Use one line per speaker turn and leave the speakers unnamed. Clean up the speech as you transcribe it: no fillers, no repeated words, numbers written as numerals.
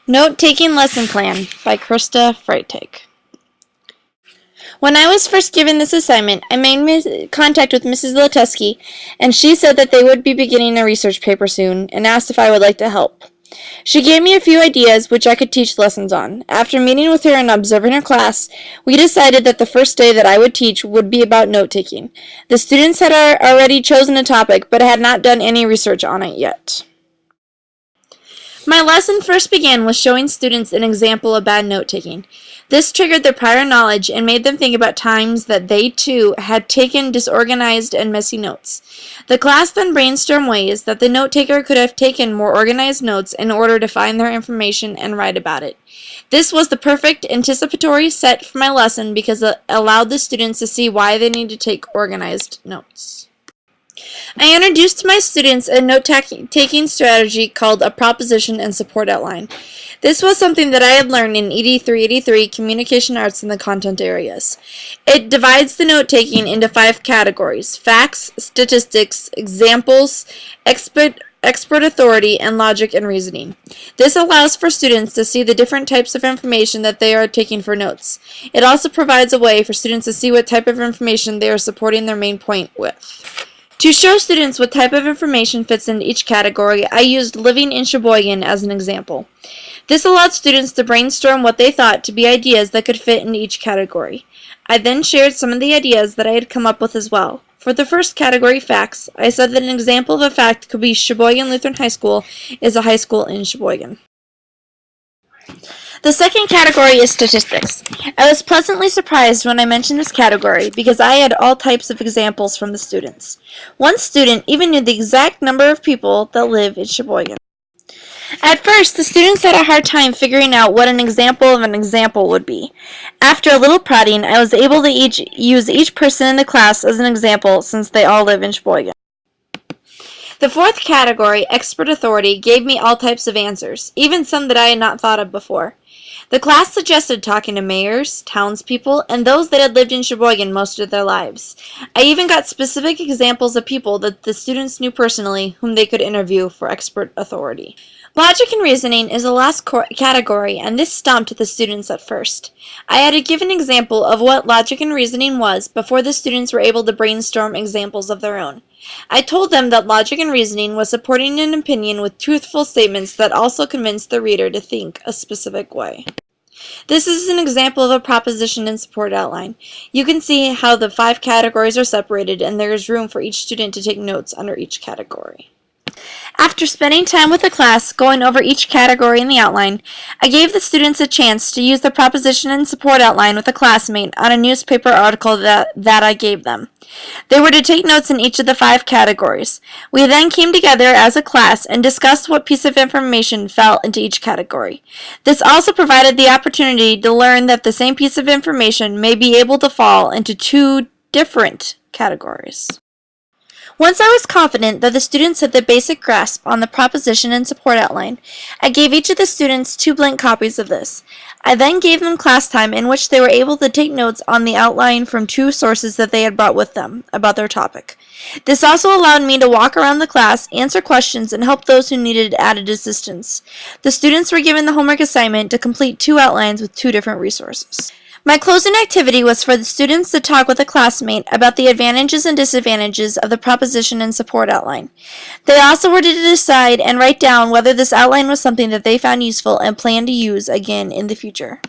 Note-Taking Lesson Plan by Krista Project. When I was first given this assignment, I made contact with Mrs. Lateski, and she said that they would be beginning a research paper soon, and asked if I would like to help. She gave me a few ideas which I could teach lessons on. After meeting with her and observing her class, we decided that the first day that I would teach would be about note-taking. The students had already chosen a topic, but had not done any research on it yet. My lesson first began with showing students an example of bad note-taking. This triggered their prior knowledge and made them think about times that they, too, had taken disorganized and messy notes. The class then brainstormed ways that the note-taker could have taken more organized notes in order to find their information and write about it. This was the perfect anticipatory set for my lesson because it allowed the students to see why they need to take organized notes. I introduced to my students a note-taking strategy called a proposition and support outline. This was something that I had learned in ED 383 Communication Arts in the content areas. It divides the note-taking into 5 categories: facts, statistics, examples, expert authority, and logic and reasoning. This allows for students to see the different types of information that they are taking for notes. It also provides a way for students to see what type of information they are supporting their main point with. To show students what type of information fits into each category, I used living in Sheboygan as an example. This allowed students to brainstorm what they thought to be ideas that could fit into each category. I then shared some of the ideas that I had come up with as well. For the first category, facts, I said that an example of a fact could be Sheboygan Lutheran High School is a high school in Sheboygan. The second category is statistics. I was pleasantly surprised when I mentioned this category because I had all types of examples from the students. One student even knew the exact number of people that live in Sheboygan. At first, the students had a hard time figuring out what an example of an example would be. After a little prodding, I was able to use each person in the class as an example since they all live in Sheboygan. The fourth category, expert authority, gave me all types of answers, even some that I had not thought of before. The class suggested talking to mayors, townspeople, and those that had lived in Sheboygan most of their lives. I even got specific examples of people that the students knew personally whom they could interview for expert authority. Logic and reasoning is the last category, and this stumped the students at first. I had to give an example of what logic and reasoning was before the students were able to brainstorm examples of their own. I told them that logic and reasoning was supporting an opinion with truthful statements that also convinced the reader to think a specific way. This is an example of a proposition and support outline. You can see how the 5 categories are separated, and there is room for each student to take notes under each category. After spending time with the class going over each category in the outline, I gave the students a chance to use the proposition and support outline with a classmate on a newspaper article that I gave them. They were to take notes in each of the 5 categories. We then came together as a class and discussed what piece of information fell into each category. This also provided the opportunity to learn that the same piece of information may be able to fall into 2 different categories. Once I was confident that the students had the basic grasp on the proposition and support outline, I gave each of the students 2 blank copies of this. I then gave them class time in which they were able to take notes on the outline from 2 sources that they had brought with them about their topic. This also allowed me to walk around the class, answer questions, and help those who needed added assistance. The students were given the homework assignment to complete 2 outlines with 2 different resources. My closing activity was for the students to talk with a classmate about the advantages and disadvantages of the proposition and support outline. They also were to decide and write down whether this outline was something that they found useful and plan to use again in the future.